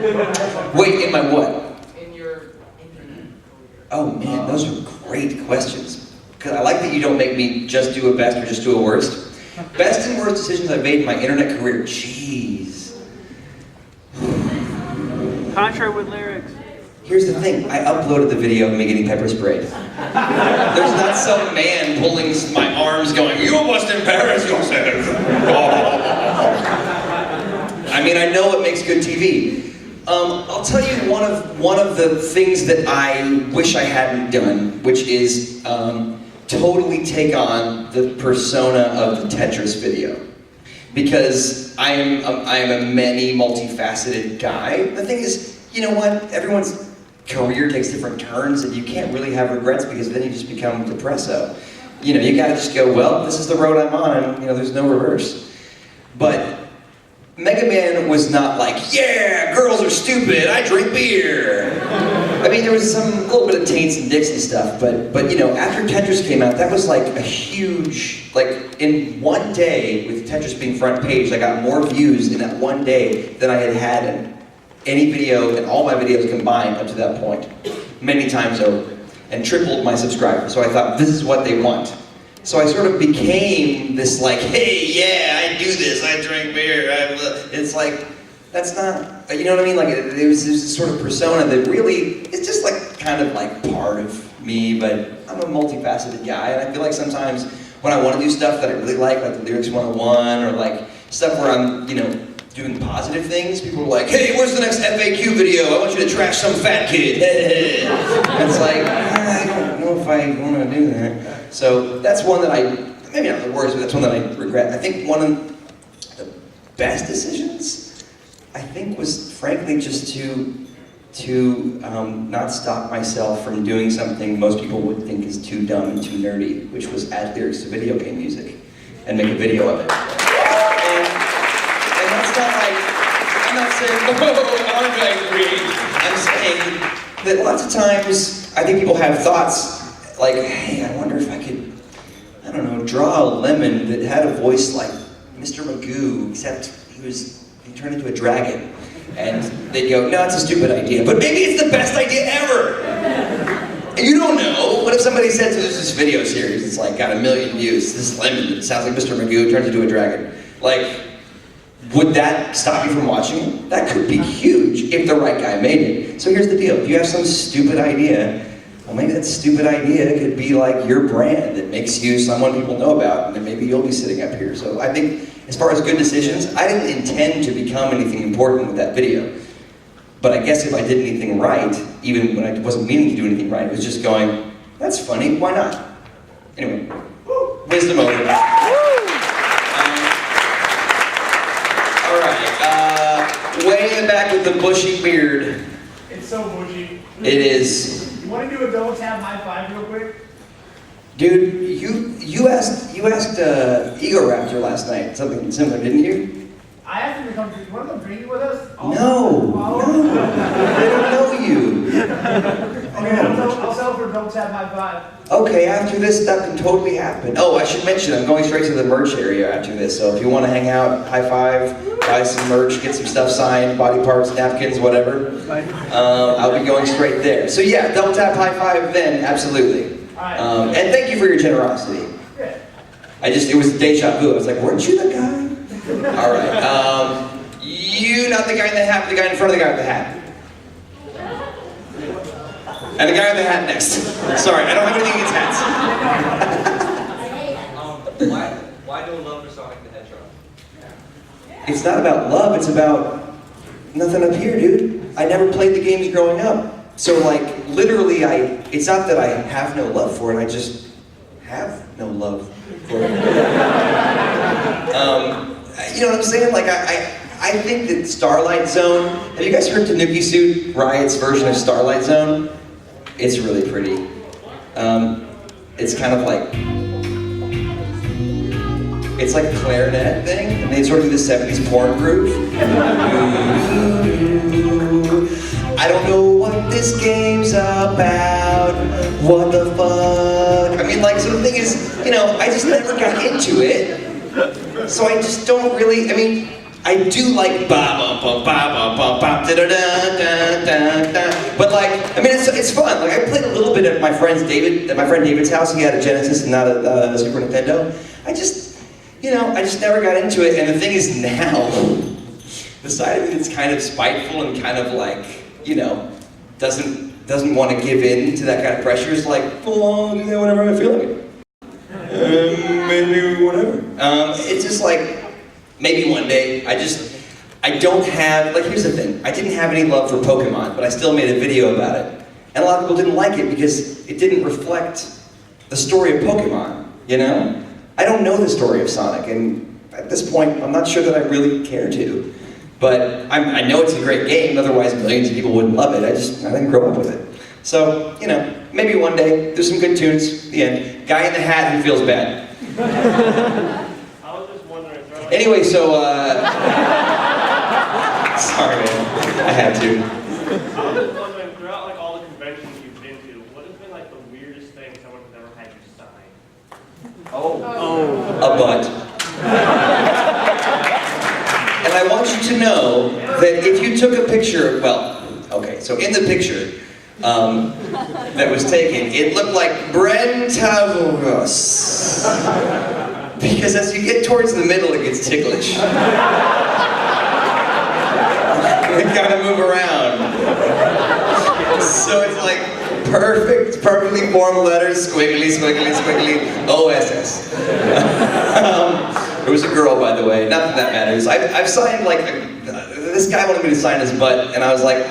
career? Wait, in my what? In your internet career. Oh man, those are great questions. Because I like that you don't make me just do a best or just do a worst. Best and worst decisions I've made in my internet career. Jeez. Contrary with lyrics. Here's the thing, I uploaded the video of me getting pepper sprayed. There's not some man pulling my arms going, you must embarrass yourself. I mean, I know it makes good TV. I'll tell you one of the things that I wish I hadn't done, which is totally take on the persona of the Tetris video. Because I am a many multifaceted guy. The thing is, you know what? Everyone's career takes different turns, and you can't really have regrets because then you just become depresso. You know, you gotta just go, well, this is the road I'm on, and you know, there's no reverse. But Mega Man was not like, yeah, girls are stupid, I drink beer. I mean, there was a little bit of Taints and Dixie stuff, but you know, after Tetris came out, that was like a huge, like in one day, with Tetris being front page, I got more views in that one day than I had had in any video, and all my videos combined up to that point, many times over, and tripled my subscribers. So I thought, this is what they want. So I sort of became this like, hey, yeah, I do this, I drink beer, it's like, that's not, you know what I mean? Like, it was this sort of persona that really, it's just like, kind of like part of me, but I'm a multifaceted guy, and I feel like sometimes when I want to do stuff that I really like the Lyrics 101, or like stuff where I'm, you know, doing positive things, people are like, hey, where's the next FAQ video? I want you to trash some fat kid. And it's like, I don't know if I want to do that. So that's one that maybe not the worst, but that's one that I regret. I think one of the best decisions, I think, was frankly just to not stop myself from doing something most people would think is too dumb and too nerdy, which was add lyrics to video game music and make a video of it. And that's not like, I'm not saying, oh, aren't I great? I'm saying that lots of times I think people have thoughts like, hey, I wonder if I could, I don't know, draw a lemon that had a voice like Mr. Magoo, except he he turned into a dragon. And they'd go, no, it's a stupid idea, but maybe it's the best idea ever. And you don't know. What if somebody said, so there's this video series, it's like got 1 million views, this lemon that sounds like Mr. Magoo turns into a dragon. Like, would that stop you from watching it? That could be huge if the right guy made it. So here's the deal, if you have some stupid idea, well, maybe that stupid idea could be like your brand that makes you someone people know about, and then maybe you'll be sitting up here. So I think, as far as good decisions, I didn't intend to become anything important with that video. But I guess if I did anything right, even when I wasn't meaning to do anything right, it was just going, that's funny, why not? Anyway, wisdom over. All right, way in the back with the bushy beard. It's so bushy. It is. You want to do a double tap high five real quick? Dude, you asked Ego Raptor last night something similar, didn't you? I asked him to come. You want to come drink with us? No, they don't know you. Okay, I'll settle for a double tap high five. Okay, after this, that can totally happen. Oh, I should mention, I'm going straight to the merch area after this, so if you want to hang out, high five, buy some merch, get some stuff signed, body parts, napkins, whatever, I'll be going straight there. So yeah, double tap high five then, absolutely. And thank you for your generosity. It was deja vu. I was like, weren't you the guy? All right. You, not the guy in the hat, but the guy in front of the guy with the hat. And the guy with the hat next. Sorry, I don't have anything against hats. Why don't love for Sonic the Hedgehog? It's not about love, it's about nothing up here, dude. I never played the games growing up. So like, literally, it's not that I have no love for it, I just have no love for it. You know what I'm saying? Like, I think that Starlight Zone, have you guys heard Tanuki Suit Riot's version of Starlight Zone? It's really pretty. It's kind of like, it's like a clarinet thing, and they sort of do the 70s porn groove. I don't know what this game's about, what the fuck. I mean, like, so the thing is, you know, I just never got into it, so I just don't really, I mean, I do like but like, I mean, it's fun. Like, I played a little bit at my friend David's house. He had a Genesis and not a Super Nintendo. I just never got into it. And the thing is now, the side of me that's kind of spiteful and kind of like, you know, doesn't want to give in to that kind of pressure is like, well, I'll do that whenever I feel like it. Maybe whatever. It's just like, maybe one day. I don't have, like, here's the thing. I didn't have any love for Pokemon, but I still made a video about it. And a lot of people didn't like it because it didn't reflect the story of Pokemon, you know? I don't know the story of Sonic, and at this point, I'm not sure that I really care to. But I know it's a great game, otherwise millions of people wouldn't love it. I didn't grow up with it. So, you know, maybe one day, there's some good tunes, the end. Guy in the hat who feels bad. Anyway, so, sorry man, I had to. I was just wondering, throughout like all the conventions you've been to, what has been like the weirdest thing someone has ever had you sign? A butt. And I want you to know that if you took a picture, well, okay, so in the picture that was taken, it looked like Brentalfloss. Because as you get towards the middle, it gets ticklish. You gotta move around. So it's like perfectly formed letters, squiggly, squiggly, squiggly, OSS. It was a girl, by the way, not that matters. I've signed, like, this guy wanted me to sign his butt, and I was like,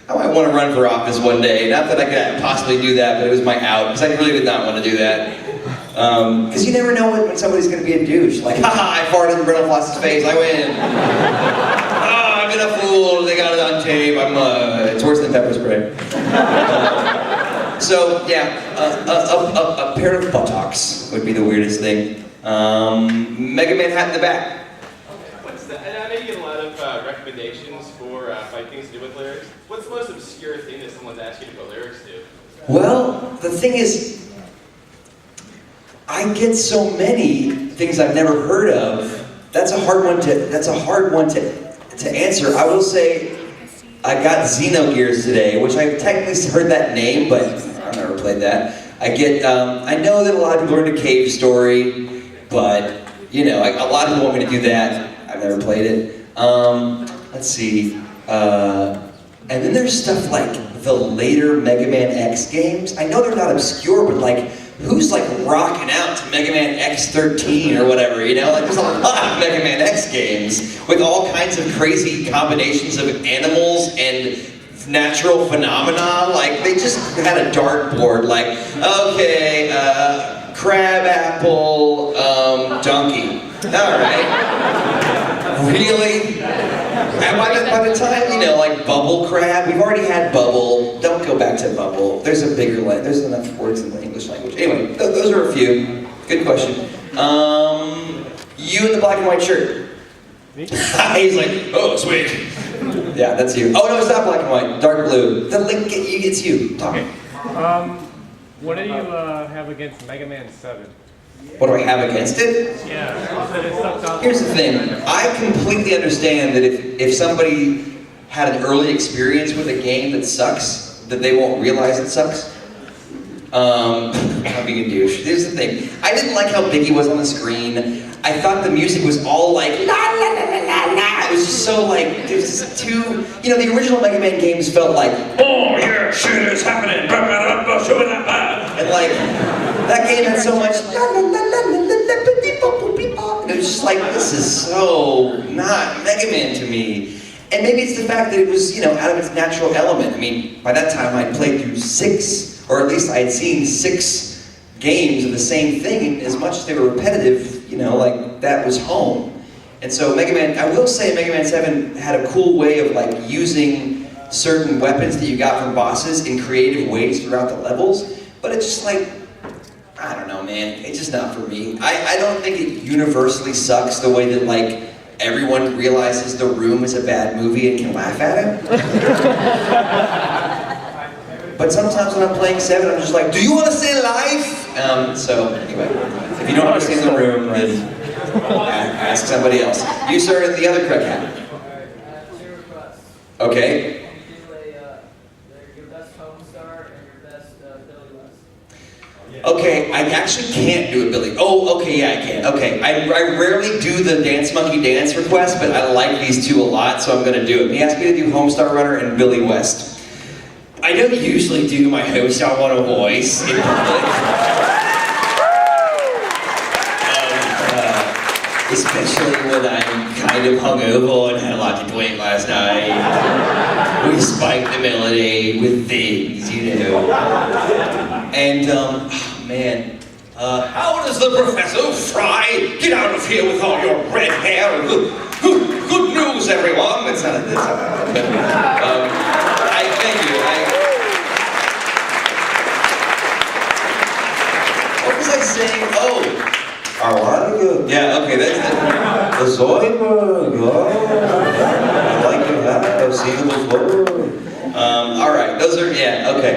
I might want to run for office one day. Not that I could possibly do that, but it was my out, because I really did not want to do that. Because you never know when somebody's going to be a douche. Like, haha, I farted in Brentalfloss's face, I win. I've been a fool, they got it on tape, it's worse than pepper spray. So, yeah, a pair of buttocks would be the weirdest thing. Mega Man hat in the back. And I know you get a lot of recommendations for things to do with lyrics. What's the most obscure thing that someone's asked you to put lyrics to? Well, the thing is, I I get so many things I've never heard of. That's a hard one to answer. I will say I got Xenogears today, which I've technically heard that name, but I've never played that. I know that a lot of people are into Cave Story, but you know, a lot of people want me to do that. I've never played it. Let's see. And then there's stuff like the later Mega Man X games. I know they're not obscure, but like, who's like rocking out to Mega Man X13 or whatever, you know? Like there's a lot of Mega Man X games with all kinds of crazy combinations of animals and natural phenomena. Like they just had a dartboard like, okay, crab, apple, donkey. All right. Really? And by the time, you know, like bubble crab, we've already had bubble. Don't go back to bubble. There's a bigger line. There's enough words in the English language. Anyway, those are a few. Good question. You in the black and white shirt. Me? He's like, oh, sweet. Yeah, that's you. Oh no, it's not black and white. Dark blue. The link, it's you. Talk. Okay. What do you have against Mega Man 7? What do I have against it? Yeah, it sucks out. Here's the thing. I completely understand that if somebody had an early experience with a game that sucks, that they won't realize it sucks. I'm being a douche. Here's the thing. I didn't like how big he was on the screen. I thought the music was all like, la la la la la la. It was just so like, it was just too, you know, the original Mega Man games felt like, oh yeah, shit is happening, and like, that game had so much, la la la la la la la, and it was just like, this is so not Mega Man to me. And maybe it's the fact that it was, you know, out of its natural element. I mean, by that time I'd played through 6, or at least I had seen 6 games of the same thing, and as much as they were repetitive, you know, like, that was home. And so Mega Man, I will say Mega Man 7 had a cool way of like using certain weapons that you got from bosses in creative ways throughout the levels, but it's just like, I don't know, man, it's just not for me. I don't think it universally sucks the way that like, everyone realizes The Room is a bad movie and can laugh at it. But sometimes when I'm playing 7, I'm just like, do you want to stay alive? So anyway, if you don't understand The Room, then ask somebody else. You, sir, in the other correct hat. Okay. Your best home star and your best Billy West. Okay, I actually can't do a Billy. Oh, okay, yeah, I can. Okay, I rarely do the Dance Monkey Dance request, but I like these two a lot, so I'm gonna do it. He asked me to do Homestar Runner and Billy West. I don't usually do my Homestar Runner voice in public. Especially when I'm kind of hungover and had a lot to drink last night. We spike the melody with things, you know. And, oh man, how does the Professor Fry get out of here with all your red hair? Good news, everyone. It's not. Thank you. What was I saying? Oh. Harmonica? Yeah, okay, that's the Zoidberg. Oh, I like that. I've seen it before. Alright, those are, yeah, okay.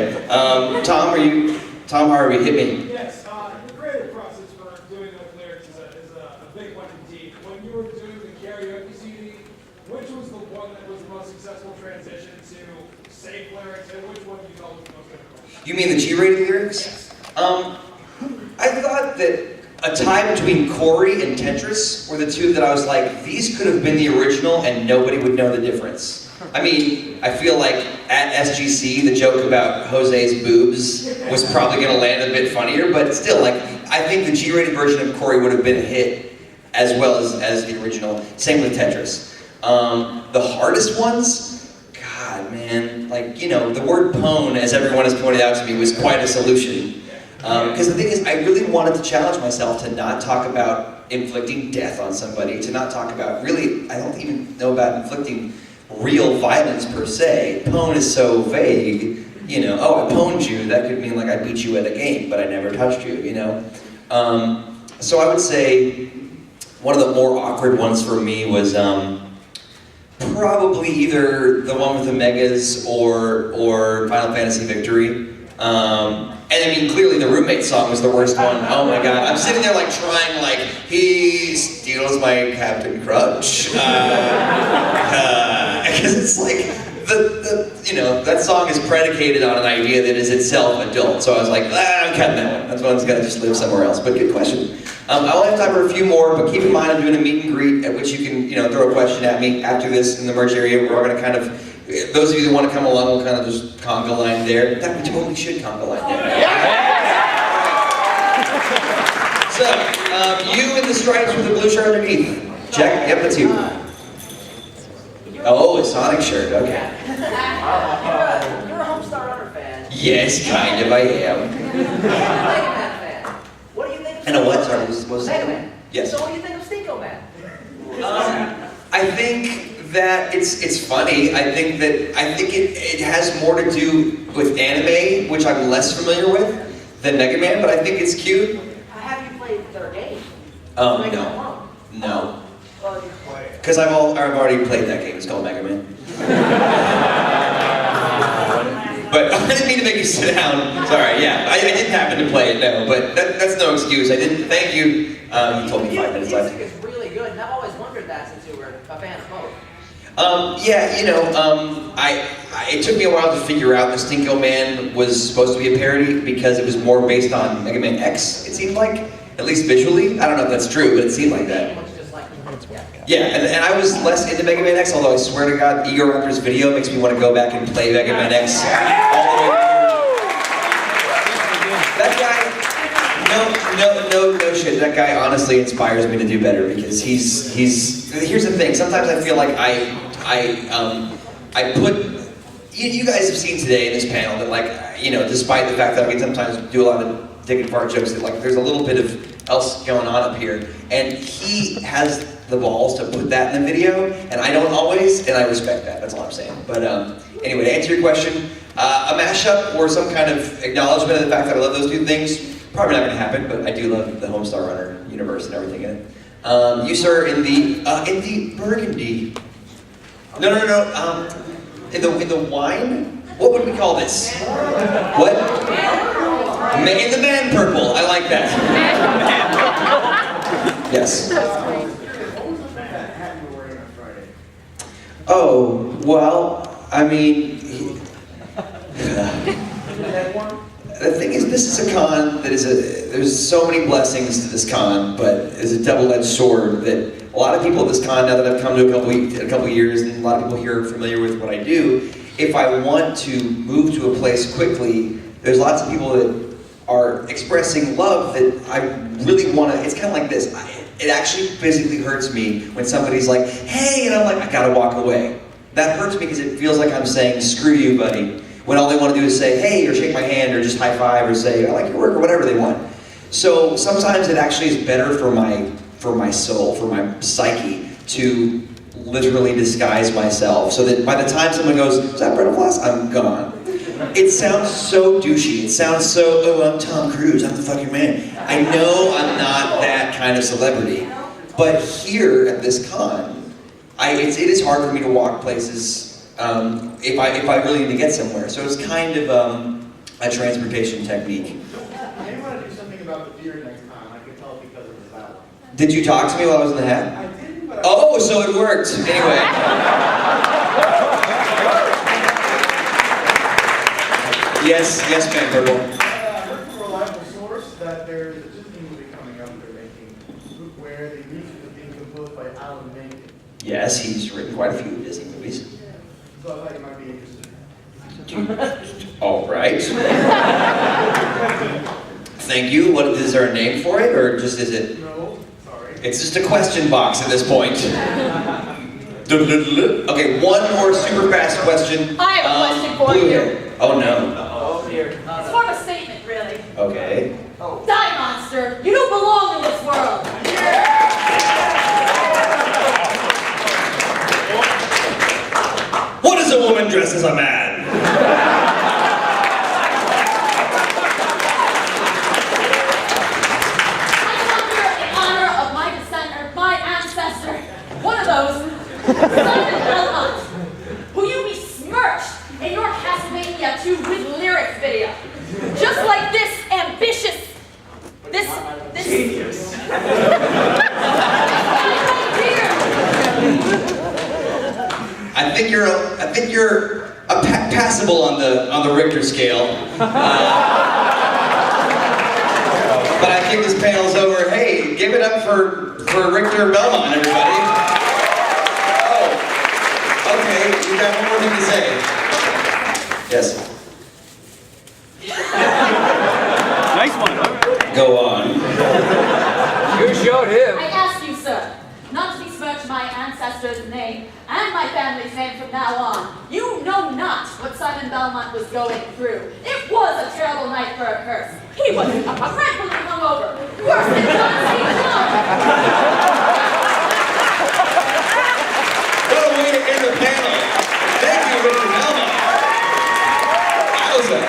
Tom Harvey, hit me. Yes, the creative process for doing those lyrics is a big one indeed. When you were doing the karaoke CD, which was the one that was the most successful transition to safe lyrics, and which one you thought was the most difficult? You mean the G-rated lyrics? I thought that a tie between Corey and Tetris were the two that I was like, these could have been the original and nobody would know the difference. I mean, I feel like at SGC, the joke about Jose's boobs was probably going to land a bit funnier, but still, like, I think the G-rated version of Corey would have been a hit as well as the original. Same with Tetris. The hardest ones, God, man, like, you know, the word pwn, as everyone has pointed out to me, was quite a solution. Because the thing is, I really wanted to challenge myself to not talk about inflicting death on somebody, to not talk about, really, I don't even know about inflicting real violence per se. Pwn is so vague, you know, oh, I pwned you, that could mean like I beat you at a game, but I never touched you, you know? So I would say one of the more awkward ones for me was probably either the one with the Megas or Final Fantasy Victory. And I mean, clearly the roommate song was the worst one. Oh my god. I'm sitting there like trying like, he steals my Captain Crunch. Because it's like, that song is predicated on an idea that is itself adult. So I was like, I'm cutting that one. That one's gotta just live somewhere else. But good question. I only have time for a few more, but keep in mind I'm doing a meet and greet at which you can, throw a question at me after this in the merch area. We're all gonna kind of, those of you that want to come along will kind of just conga line there. In fact, we totally should conga line there. So, you in the stripes with the blue shirt underneath. Check, yep, that's you. Oh, a Sonic shirt, okay. You're a Homestar Runner fan. Yes, kind of, I am. What do you think of And a what? Sorry, what was Mega Man. Yes. So what do you think of Stinko Man? I think that it's funny. I think it has more to do with anime, which I'm less familiar with than Mega Man, but I think it's cute. Have you played their game? No. Because I've already played that game. It's called Mega Man. But I didn't mean to make you sit down. Sorry, yeah. I didn't happen to play it, no. But that's no excuse. I didn't. Thank you. You told me 5 minutes left. Music is really good, and I've always wondered that since you were a fan of both. It took me a while to figure out that Stinko Man was supposed to be a parody because it was more based on Mega Man X, it seemed like. At least visually. I don't know if that's true, but it seemed like that. Yeah, and I was less into Mega Man X, although I swear to God, Ego Raptor's video makes me want to go back and play Mega Man X all the way through. That guy, no shit. That guy honestly inspires me to do better because he's. Here's the thing. Sometimes I feel like I put. You guys have seen today in this panel that despite the fact that I can sometimes do a lot of dick and fart jokes, that there's a little bit of else going on up here, and he has the balls to put that in the video, and I don't always, and I respect that. That's all I'm saying. But anyway, to answer your question, a mashup or some kind of acknowledgement of the fact that I love those two things, probably not going to happen. But I do love the Homestar Runner universe and everything in it. You sir, in the burgundy. No. In the wine. What would we call this? What? In the man purple. I like that. Yes. Oh, well, I mean, the thing is, this is a con that there's so many blessings to this con, but it's a double-edged sword that a lot of people at this con, now that I've come to a couple years, and a lot of people here are familiar with what I do, if I want to move to a place quickly, there's lots of people that are expressing love that I really want to, it's kind of like this. It actually physically hurts me when somebody's like, hey, and I'm like, I gotta walk away. That hurts me because it feels like I'm saying, screw you, buddy. When all they want to do is say, hey, or shake my hand, or just high five, or say, I like your work, or whatever they want. So sometimes it actually is better for my soul, for my psyche, to literally disguise myself, so that by the time someone goes, is that Brentalfloss? I'm gone. It sounds so douchey. It sounds so, oh, I'm Tom Cruise, I'm the fucking man. I know I'm not that kind of celebrity. But here at this con, it is hard for me to walk places if I really need to get somewhere. So it's kind of a transportation technique. I want to do something about the beard next time. I can tell because of the salad. Did you talk to me while I was in the hat? I didn't, but Oh, so it worked. Anyway. Yes, man, Purple. I heard from a reliable source that there's a Disney movie coming up they're making where the music is being composed by Alan Menken. Yes, he's written quite a few Disney movies. So I thought you might be interested. All right. Thank you. What is there a name for it, or just is it? No, sorry. It's just a question box at this point. Okay, one more super fast question. I have a question for Blue you. hair. Oh no. Oh dear. It's more of a statement, really. Okay. Die, monster! You don't belong in this world! What is a woman dressed as a man? In honor of my ancestor, one of those, Simon Hunt, who you besmirched in your Castlevania 2 with lyrics video. decibel on the Richter scale. But I think this panel's over. Hey, give it up for Richter Belmont, everybody. Oh, okay, you got one more thing to say. Yes. Nice one. Go on. You showed him. I ask you, sir, not to besmirch my ancestors' name and my family's name from now on. You know not what Simon Belmont was going through. It was a terrible night for a curse. He was dreadfully hungover, worse than John C. What a way to end the panel. Thank you, Mr. Belmont. Wowza.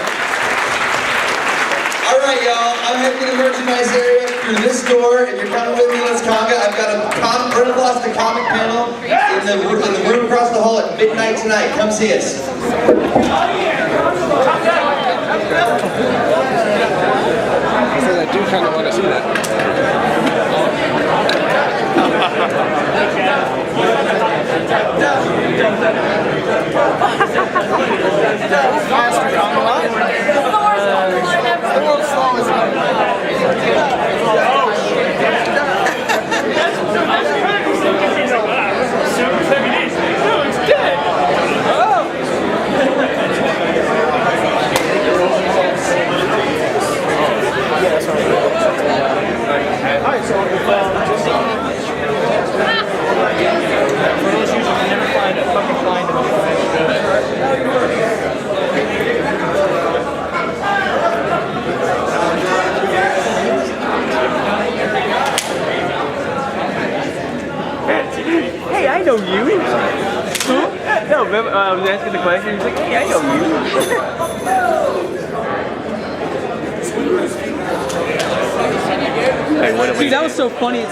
All right, y'all. I'm heading to the merchandise area through this door. If you're coming with me, let's conga. I've got a Brentalfloss the comic panel in the room across the hall at midnight tonight. Come see us. I do kind of want to see that. Faster on the line. The world's slowest line. Hey, I know you. Who? No, remember, I was asking the question. He's like, hey, I know you. Hey, Dude, that was so funny.